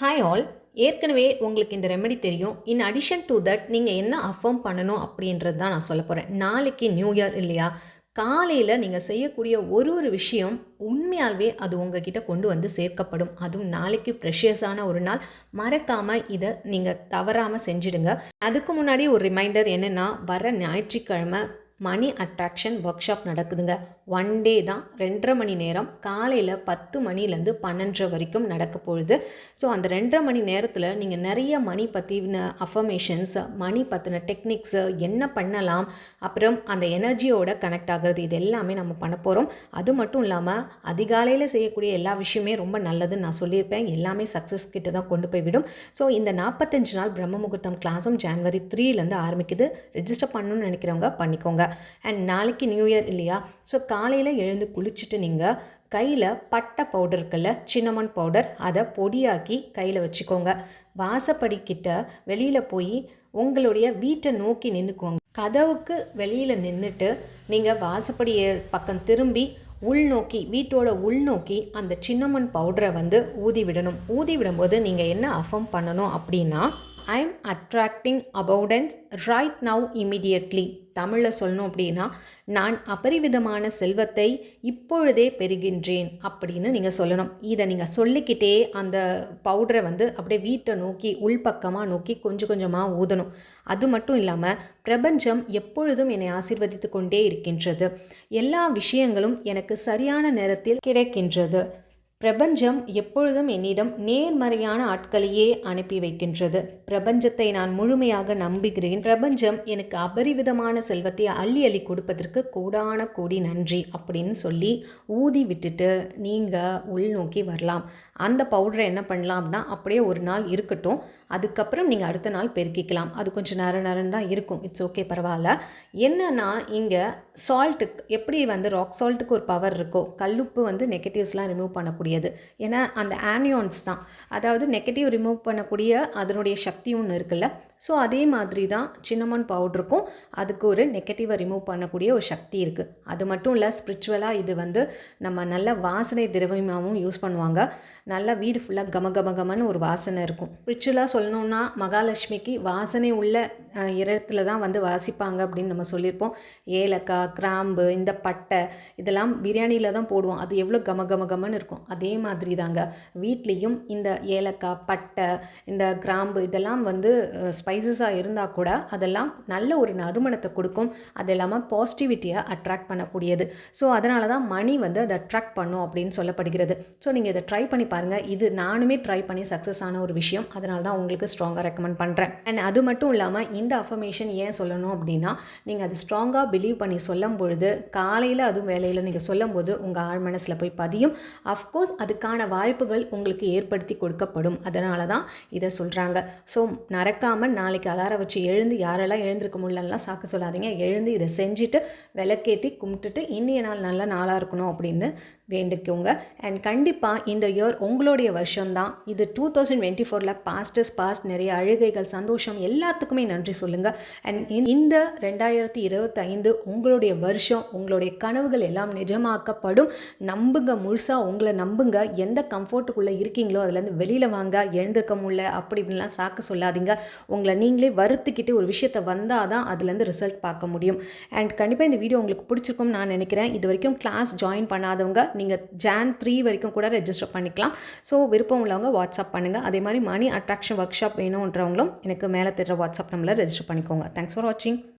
Hi all. ஏற்கனவே உங்களுக்கு இந்த ரெமெடி தெரியும். இன் அடிஷன் டு தட் நீங்கள் என்ன அஃபர்ம் பண்ணணும் அப்படின்றது தான் நான் சொல்ல போகிறேன். நாளைக்கு நியூ இயர் இல்லையா? காலையில் நீங்கள் செய்யக்கூடிய ஒரு ஒரு விஷயம் உண்மையாகவே அது உங்ககிட்ட கொண்டு வந்து சேர்க்கப்படும். அதுவும் நாளைக்கு ப்ரெஷியஸான ஒரு நாள். மறக்காமல் இதை நீங்கள் தவறாமல் செஞ்சிடுங்க. அதுக்கு முன்னாடி ஒரு ரிமைண்டர் என்னென்னா, வர ஞாயிற்றுக்கிழமை மணி அட்ராக்ஷன் ஒர்க் ஷாப் நடக்குதுங்க. ஒன் டே தான், 2.5 மணி நேரம். காலையில் 10 மணிலேருந்து 12 வரைக்கும் நடக்க போகுது. ஸோ அந்த 2.5 மணி நேரத்தில் நீங்கள் நிறைய மணி பற்றின அஃபர்மேஷன்ஸ், மணி பற்றின டெக்னிக்ஸு, என்ன பண்ணலாம், அப்புறம் அந்த எனர்ஜியோட கனெக்ட் ஆகிறது, இது எல்லாமே நம்ம பண்ண போகிறோம். அது மட்டும் இல்லாமல் அதிகாலையில் செய்யக்கூடிய எல்லா விஷயமே ரொம்ப நல்லதுன்னு நான் சொல்லியிருப்பேன். எல்லாமே சக்ஸஸ் கிட்ட தான் கொண்டு போய் விடும். ஸோ இந்த 45 நாள் பிரம்ம முகூர்த்தம் கிளாஸும் ஜனவரி 3லேருந்து ஆரம்பிக்குது. ரெஜிஸ்டர் பண்ணணும்னு நினைக்கிறவங்க பண்ணிக்கோங்க. அண்ட் நாளைக்கு நியூ இயர் இல்லையா? ஸோ காலையில் எழுந்து குளிச்சுட்டு நீங்கள் கையில் பட்டை பவுடர் இருக்குல்ல, சின்னமன் பவுடர், அதை பொடியாக்கி கையில் வச்சுக்கோங்க. வாசப்படிக்கிட்ட வெளியில் போய் உங்களுடைய வீட்டை நோக்கி நின்றுக்கோங்க. கதவுக்கு வெளியில் நின்றுட்டு நீங்கள் வாசப்படியை பக்கம் திரும்பி உள்நோக்கி, வீட்டோட உள்நோக்கி அந்த சின்னமன் பவுடரை வந்து ஊதி விடணும். ஊதி விடும்போது நீங்கள் என்ன அஃபர்ம் பண்ணணும் அப்படின்னா, I am attracting abundance right now immediately. தமிழில் சொல்லணும் அப்படின்னா, நான் அபரிவிதமான செல்வத்தை இப்பொழுதே பெறுகின்றேன் அப்படின்னு நீங்கள் சொல்லணும். இதை நீங்கள் சொல்லிக்கிட்டே அந்த பவுடரை வந்து அப்படியே வீட்டை நோக்கி உள்பக்கமாக நோக்கி கொஞ்சம் கொஞ்சமாக ஊதணும். அது மட்டும் இல்லாமல், பிரபஞ்சம் எப்பொழுதும் என்னை ஆசீர்வதித்து கொண்டே இருக்கின்றது. எல்லா விஷயங்களும் எனக்கு சரியான நேரத்தில் கிடைக்கின்றது. பிரபஞ்சம் எப்பொழுதும் என்னிடம் நேர்மறையான ஆட்களையே அனுப்பி வைக்கின்றது. பிரபஞ்சத்தை நான் முழுமையாக நம்புகிறேன். பிரபஞ்சம் எனக்கு அபரிவிதமான செல்வத்தை அள்ளி அள்ளி கொடுப்பதற்கு கோடான கோடி நன்றி அப்படின்னு சொல்லி ஊதி விட்டுட்டு நீங்கள் உள்நோக்கி வரலாம். அந்த பவுடரை என்ன பண்ணலாம்னா, அப்படியே ஒரு நாள் இருக்கட்டும். அதுக்கப்புறம் நீங்கள் அடுத்த நாள் பெருக்கிக்கலாம். அது கொஞ்சம் நேரம் தான் இருக்கும். இட்ஸ் ஓகே, பரவாயில்ல. என்னன்னா, இங்கே சால்ட்டுக்கு எப்படி வந்து ராக் சால்ட்டுக்கு ஒரு பவர் இருக்கோ, கல்லுப்பு வந்து நெகட்டிவ்ஸ்லாம் ரிமூவ் பண்ணக்கூடியது. ஏன்னா அந்த ஆனியான்ஸ் தான், அதாவது நெகட்டிவ் ரிமூவ் பண்ணக்கூடிய அதனுடைய சக்தி ஒன்று இருக்குல்ல. ஸோ அதே மாதிரி தான் சின்னமன் பவுடருக்கும் அதுக்கு ஒரு நெகட்டிவை ரிமூவ் பண்ணக்கூடிய ஒரு சக்தி இருக்குது. அது மட்டும் இல்லை, ஸ்பிரிச்சுவலாக இது வந்து நம்ம நல்ல வாசனை திரவியமாகவும் யூஸ் பண்ணுவாங்க. நல்லா வீடு ஃபுல்லாக கமன்னு ஒரு வாசனை இருக்கும். ஸ்பிரிச்சுவலாக சொல்லணுன்னா, மகாலட்சுமிக்கு வாசனை உள்ள இடத்துல தான் வந்து வாசிப்பாங்க அப்படின்னு நம்ம சொல்லியிருப்போம். ஏலக்காய், கிராம்பு, இந்த பட்டை இதெல்லாம் பிரியாணியில் தான் போடுவோம். அது எவ்வளோ கமன்னு இருக்கும். அதே மாதிரி தாங்க வீட்லேயும் இந்த ஏலக்காய், பட்டை, இந்த கிராம்பு இதெல்லாம் வந்து ஸ்பைசஸாக இருந்தால் கூட அதெல்லாம் நல்ல ஒரு நறுமணத்தை கொடுக்கும். அது இல்லாமல் பாசிட்டிவிட்டியை அட்ராக்ட் பண்ணக்கூடியது. ஸோ அதனால தான் மணி வந்து அதை அட்ராக்ட் பண்ணும் அப்படின்னு சொல்லப்படுகிறது. ஸோ நீங்கள் இதை ட்ரை பண்ணி பாருங்கள். இது நானுமே ட்ரை பண்ணி சக்ஸஸ் ஆன ஒரு விஷயம். அதனால தான் உங்களுக்கு ஸ்ட்ராங்காக ரெக்கமெண்ட் பண்ணுறேன். அண்ட் அது மட்டும் இல்லாமல், இந்த அஃபர்மேஷன் ஏன் சொல்லணும் அப்படின்னா, நீங்கள் அது ஸ்ட்ராங்காக பிலீவ் பண்ணி சொல்லும் பொழுது, காலையில் அதுவும் வேலையில் நீங்கள் சொல்லும் போது உங்கள் ஆழ் மனசில் போய் பதியும். அஃப்கோர்ஸ் அதுக்கான வாய்ப்புகள் உங்களுக்கு ஏற்படுத்தி கொடுக்கப்படும். அதனால தான் இதை சொல்கிறாங்க. ஸோ மறக்காமல் நாளைக்கு அலாரம் வச்சு எழுந்து, யாரெல்லாம் எழுந்திருக்க முடியலன்னா சாக்க சொல்லாதீங்க. எழுந்து இதை செஞ்சுட்டு விளக்கேற்றி கும்பிட்டுட்டு இன்றைய நாள் நல்ல நாளாக இருக்கணும் அப்படின்னு வேண்டிக்கோங்க. அண்ட் கண்டிப்பாக இந்த இயர் உங்களுடைய வருஷம்தான். இது 2024 பாஸ்ட் நிறைய அழுகைகள், சந்தோஷம் எல்லாத்துக்குமே நன்றி சொல்லுங்கள். அண்ட் இந்த 2025 உங்களுடைய வருஷம். உங்களுடைய கனவுகள் எல்லாம் நிஜமாக்கப்படும். நம்புங்க, முழுசாக உங்களை நம்புங்க. எந்த கம்ஃபர்ட்டுக்குள்ளே இருக்கீங்களோ அதுலேருந்து வெளியில் வாங்க. எழுந்திருக்க முடியல அப்படி இப்படின்லாம் சாக்க சொல்லாதீங்க. உங்களை நீங்களே வருத்திக்கிட்டு ஒரு விஷயத்தை வந்தால் தான் அதுலேருந்து ரிசல்ட் பார்க்க முடியும். அண்ட் கண்டிப்பாக இந்த வீடியோ உங்களுக்கு பிடிச்சிருக்கும்னு நான் நினைக்கிறேன். இது வரைக்கும் கிளாஸ் ஜாயின் பண்ணாதவங்க நீங்கள் Jan 3 வரைக்கும் கூட ரெஜிஸ்டர் பண்ணிக்கலாம். ஸோ விருப்பம் உள்ளவங்க வாட்ஸ்அப் பண்ணுங்கள். அதே மாதிரி மணி அட்ராக்ஷன் ஒர்க் ஷாப் வேணுன்றவங்களும் எனக்கு மேலே தெரிகிற வாட்ஸ்அப் நம்பரில் ரெஜிஸ்டர் பண்ணிக்கோங்க. தேங்க்ஸ் ஃபார் வாட்சிங்.